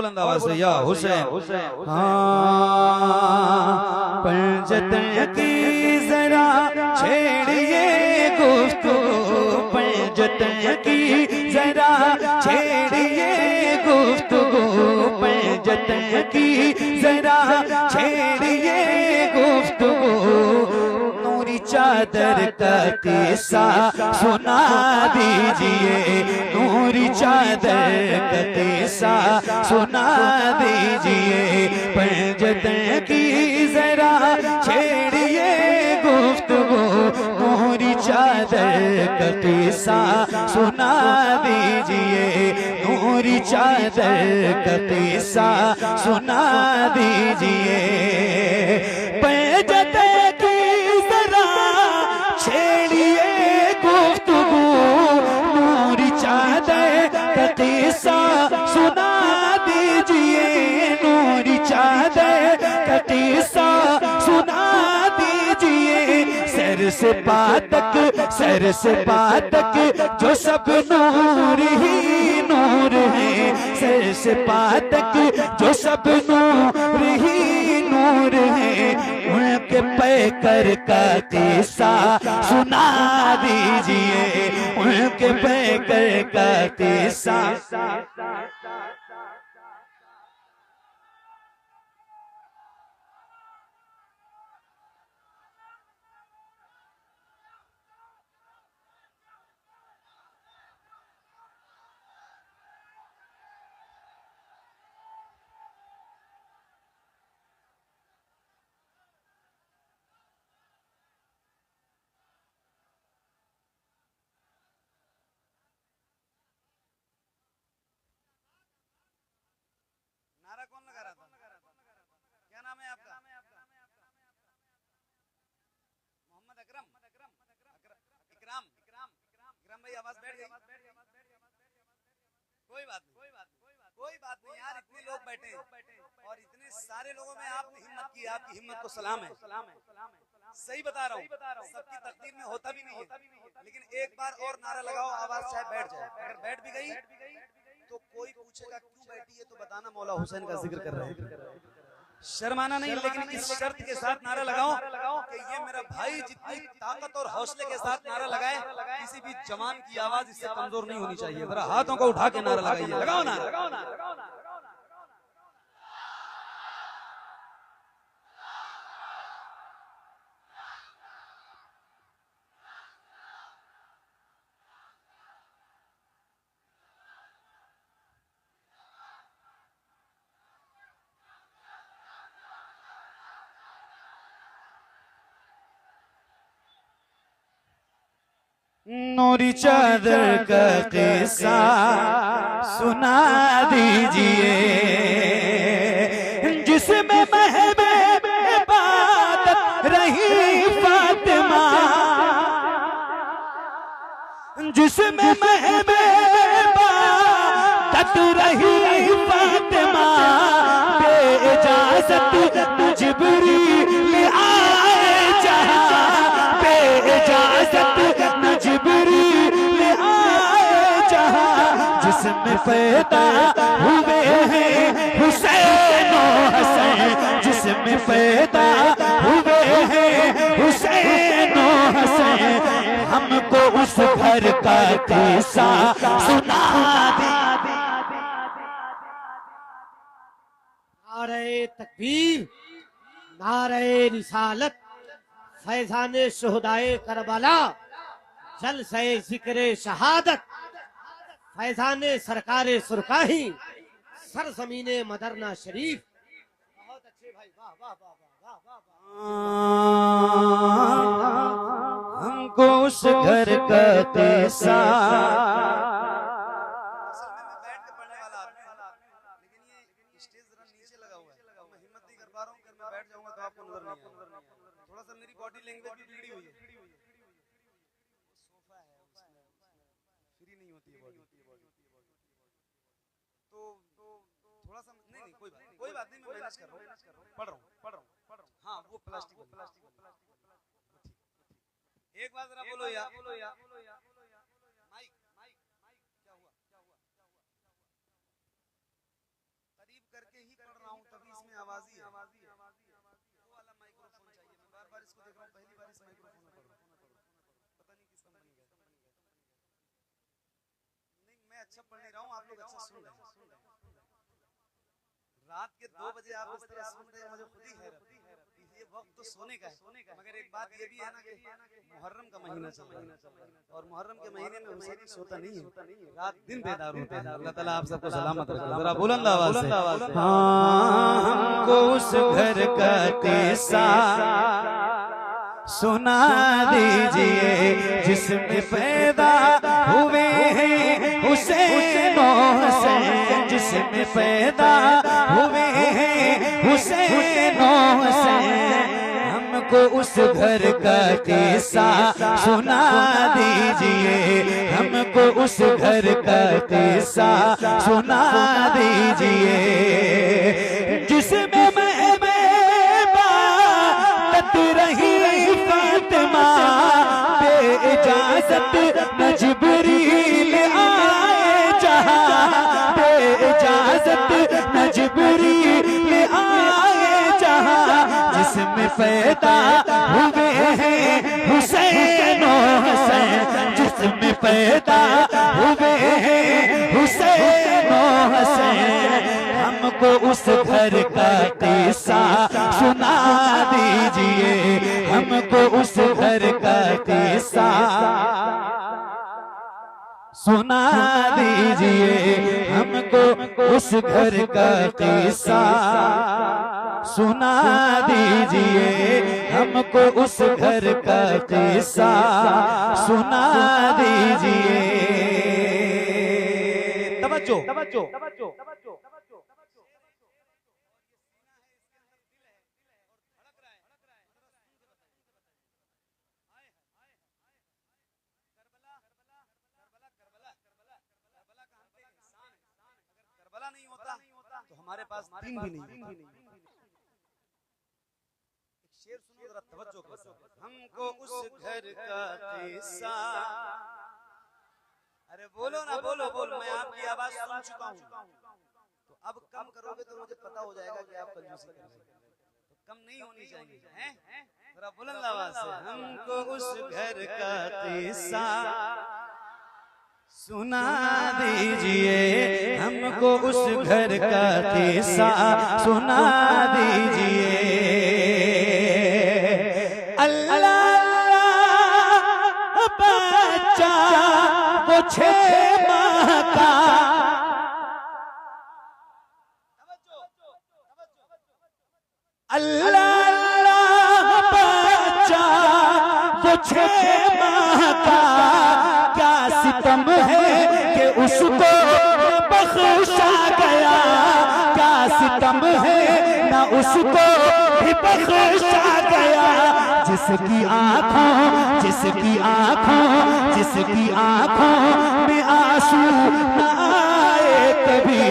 बुलंद आवाज से या हुसैन। हाँ पंजतन की जरा छेड़िए गुफ्तगू, पंजतन की जरा छेड़िए गुफ्तगू, पंजतन की जरा छेड़िए गुफ्तगू, नूरी चादर का किस्सा सुना दीजिए, नूरी चादर का किस्सा सुना दीजिए, पंजतन की जरा छेड़िए गुफ्तगू, नूरी चादर का किस्सा सुना दीजिए, नूरी चादर का किस्सा सुना दीजिए, पंजतन की जरा छेड़िए गुफ्तगू, नूरी चादर का किस्सा सुना दीजिए, नूरी चादर का किस्सा सुना दीजिए, सर से पातक जो सब नूर ही नूर है, सर से पातक जो सब नूर ही नूर है, उनके पैकर का किस्सा सुना दीजिए, उनके पैकर का किस्सा। नारा कौन लगा रहा था? क्या नाम है आपका? मोहम्मद अकरम। इकराम भाई आवाज बैठ गई। कोई बात नहीं यार, इतने लोग बैठे और इतने सारे लोगों में आपने हिम्मत की, आपकी हिम्मत को सलाम है। सही बता रहा हूँ, सबकी तकदीर में होता भी नहीं है, लेकिन एक बार और नारा लगाओ, आवाज चाहे बैठ जाए। अगर बैठ भी गई तो कोई पूछेगा क्यों बैठी है, तो बताना मौला हुसैन का जिक्र कर रहे हैं। शर्माना नहीं, लेकिन इस शर्त के साथ नारा लगाओ कि ये मेरा भाई जितनी ताकत और हौसले के साथ नारा लगाए, किसी भी जवान की आवाज इससे कमजोर नहीं होनी चाहिए। जरा हाथों को उठा के नारा लगाइए, लगाओ नारा। नूरी चादर का किस्सा सुना दीजिए, जिसमें महबूबे इबादत रही फातिमा, जिसमें महबूबे इबादत रही फातिमा, बेइजाजत जिब्रील आए जहां, बेइजाजत जिब्रील आए जहां, जिसमें पैदा हुए हैं हुसैन और हसन, जिसमें पैदा हुए हैं हुसैन और हसन, हमको उस घर का किस्सा सुना दे। नारे तकबीर, नारे रिसालत, फैजाने शुहदाए करबला, जलसे जिक्रे शहादत, फैजाने सरकारे सुरकाही, सरजमीने मदरना शरीफ। बहुत अच्छे भाई, वाह वाह वाह वाह वाह वाह। हमको उस घर का किस्सा, थोड़ा सा मेरी बॉडी लैंग्वेज भी बिगड़ी हुई है, सोफा है उसमें फ्री नहीं होती है बॉडी, तो थोड़ा सा नहीं कोई बात नहीं, मैं मैनेज कर रहा हूँ, पढ़ रहा हूँ। हाँ वो प्लास्टिक एक बात जरा बोलो यार, माइक क्या हुआ? करीब करके ही पढ़ रहा हूँ, तभी इसमें आवाज ही है। वो वाला माइक्रोफोन चाहिए, मैं बार बार इसको देख रहा हूँ, पहली बार इस माइक्रोफोन में पढ़ रहा हूँ, पता नहीं किस कंपनी का। नहीं मैं अच्छा पढ़ नहीं रहा हूँ, आप लोग अच्छा सुन रहे हैं। रात के 2 बजे आप इस तरह सुन रहे हैं, मुझे खुद ही हैरत। ये वक्त तो सोने का है, मगर एक बात ये भी है ना कि मुहर्रम का महीना चल रहा है और मुहर्रम के महीने में हुसैनी सोता नहीं है, रात दिन बेदार होता है। अल्लाह ताला आप सबको सलामत रखे। जरा बुलंद आवाज से हाँ, हमको उस घर का किस्सा सुना दीजिए जिसमें पैदा हुए हैं हुसैन हुसैन, जिसमें पैदा हुए हैं हुसैन हुसैन। हमको उस घर का किस्सा सुना दीजिए, हमको उस घर का किस्सा सुना दीजिए जिसमें रही फातिमा बेइजाजत न जिब्रील आए जहां, बेइजाजत न जिब्रील आए जहां, जिसमें पैदा हुए हैं हुसैन हुसैन, जिसमें पैदा हुए हैं हुसैन हुसैन। हमको उस घर का किस्सा सुना दीजिए, हमको उस घर का किस्सा सुना दीजिए, हमको उस घर का किस्सा सुना दीजिए, हमको उस घर का किस्सा सुना दीजिए। तवज्जो तवज्जो तवज्जो। नहीं होता तो हमारे पास दिन भी नहीं। एक शेर सुनो जरा तवज्जो के साथ। हमको उस घर का किस्सा, अरे बोलो ना, बोलो बोलो, मैं आपकी आवाज सुन चुका हूँ, तो अब कम करोगे तो मुझे पता हो जाएगा कि आप कंजूसी कर रहे हैं, तो कम नहीं होनी चाहिए हैं? जरा बुलंद आवाज से हमको उस घर का किस्सा सुना दीजिए, हमको उस घर का किस्सा सुना दीजिए। अल्लाह बच्चा वो 6 माह का, अल्लाह बच्चा वो 6 माह का, क्या सितम है कि उसको बख्शा गया, क्या सितम है ना उसको भी बख्शा गया। जिसकी आँखों जिसकी आँखों जिसकी आँखों में आंसू न आए कभी,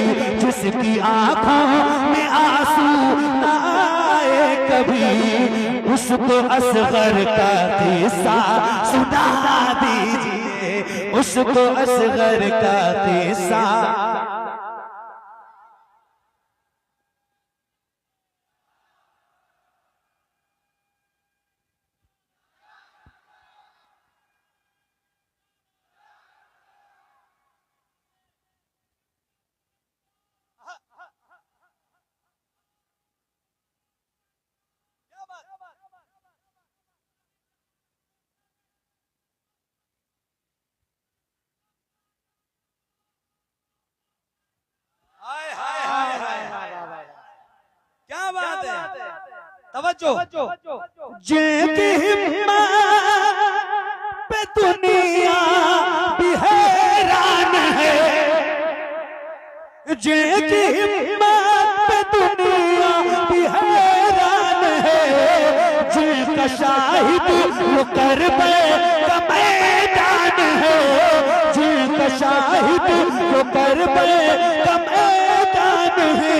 जिसकी आँखों में आंसू न आए कभी, उसको असगर का किस्सा सुना दीजिए, उसको असगर का किस्सा। क्या बात है, तवज्जो। जिनकी हिम्मत पे दुनिया भी हैरान है, जिनकी हिम्मत पे दुनिया भी हैरान है, जिनका शाहिद वो करबला का मैदान है, जिनका शाहिद वो करबला का मैदान है।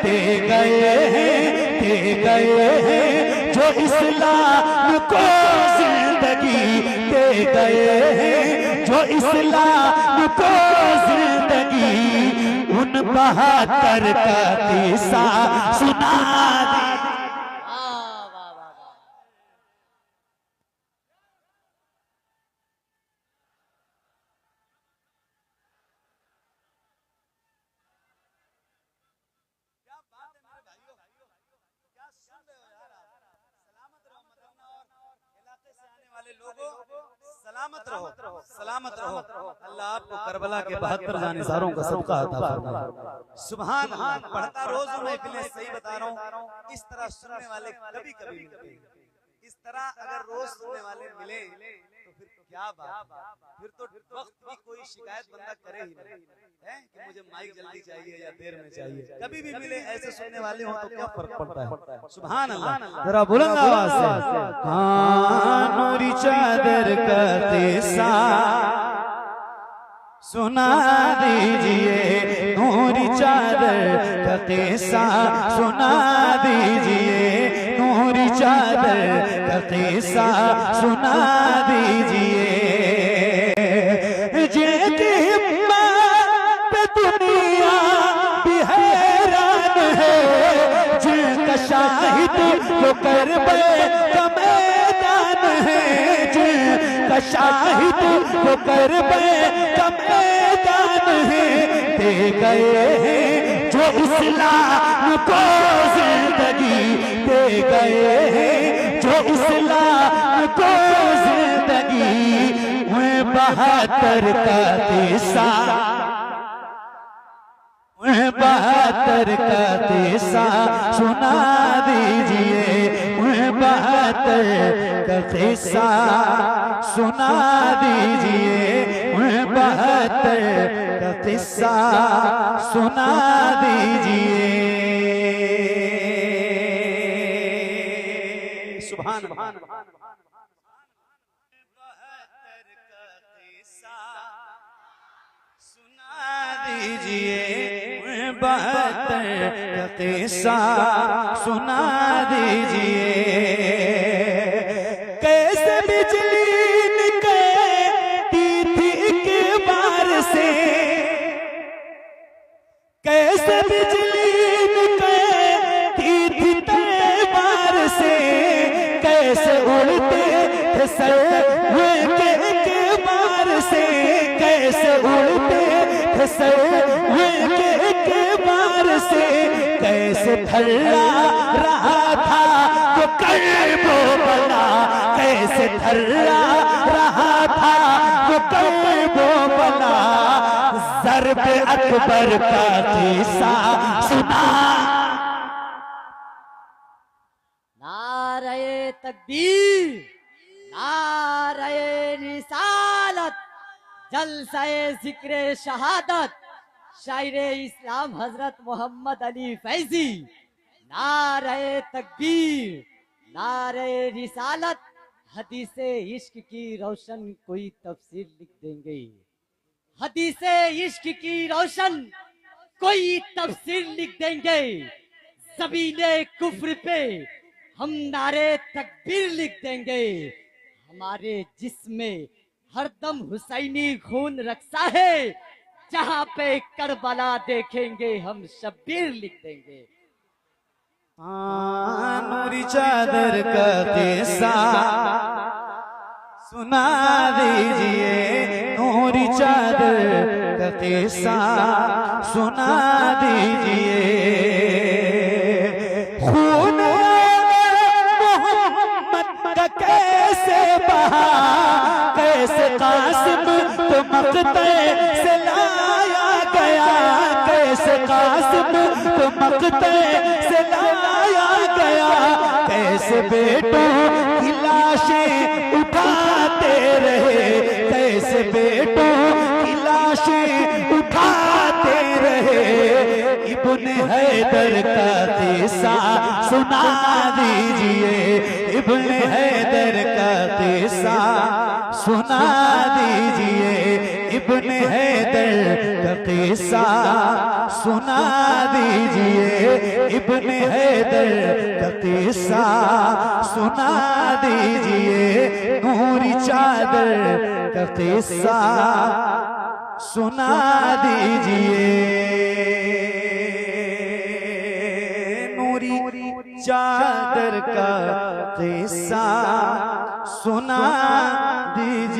दे गए हैं जो इस्लाम को जिंदगी, दे गए हैं जो इस्लाम को जिंदगी, उन 72 का किस्सा सुना दीजिए। क्या बात है मेरे भाइयों, क्या सुन रहे हो यार आप? सलामत रहो मदीना और इलाके से आने वाले लोगों, सलामत रहो, सलामत रहो। अल्लाह आपको करबला के 72 जानिसारों का सदका अता फरमाए। सुभान अल्लाह। पढ़ता रोज महफिलें, सही बता रहा हूँ, इस तरह सुनने वाले कभी कभी मिलते हैं। इस तरह अगर रोज सुनने वाले मिले तो फिर क्या बात, फिर तो वक्त भी कोई शिकायत बंदा करे ही नहीं है कि मुझे माइक जल्दी चाहिए या देर में चाहिए। कभी भी मिले ऐसे सुनने वाले हो तो क्या फर्क पड़ता है। सुभान अल्लाह। जरा बुलंद आवाज से हाँ नूरी चादर का किस्सा सुना दीजिए, नूरी चादर का किस्सा सुना दीजिए, नूरी चादर का किस्सा सुना दीजिए। जिनकी हिम्मत पे दुनिया भी हैरान है, जिनका शाहिद वो करबल का मैदान है, जिनका शाहिद वो करबल का मैदान है। दे गए हैं जो इस्लाम को जिंदगी, दे गए हैं जो इस्लाम को जिंदगी। 72 का किस्सा, 72 का किस्सा सुना दीजिए, 72 का किस्सा सुना दीजिए, 72 का किस्सा सुना दीजिए। सुभान अल्लाह। 72 का किस्सा सुना दीजिए, 72 का किस्सा सुना दीजिए। कैसे बिजली निकलती थी एक बार से, कैसे बिजली निकलती थी तलवार से, कैसे उड़ते थे सर के बार से, कैसे उड़ते थे सर के बार से, कैसे थर्रा रहा था वो कर्बो बला, कैसे थर्रा रहा था वो कर्बो बला। ज़र्ब अकबर का किस्सा सुना। नारे तकबीर, नारे रिसालत, जलसाए जिक्र शहादत, शायरे इस्लाम हजरत मोहम्मद अली फैजी। नारे तकबीर, नारे रिसालत, हदीसे इश्क की रोशन कोई तफसीर लिख देंगे, हदीसे इश्क की रोशन कोई तफसीर लिख देंगे। ज़मीने कुफ्र पे हम नारे तकबीर लिख देंगे, हमारे जिस्म में हरदम हुसैनी खून रक्सा है, जहां पे करबला देखेंगे हम शब्बीर लिख देंगे। नूरी चादर का किस्सा सुना दीजिए, नूरी चादर का किस्सा सुना दीजिए। खून मोहम्मद का कैसे बहा, कैसे कासिम तो मक्ते से लाया गया, कैसे कासिम तो मक्ते से लाया गया, कैसे बेटों की लाशें उठाते रहे, कैसे बेटों की लाशें उठाते रहे। इब्ने हैदर का किस्सा सुना दीजिए, इब्ने हैदर का किस्सा सुना दीजिए, इब्ने हैदर का किस्सा सुना दीजिए, इब्ने हैदर का किस्सा सुना दीजिए, नूरी चादर का किस्सा सुना दीजिए। नूरी चादर का किस्सा सुना दीजिए।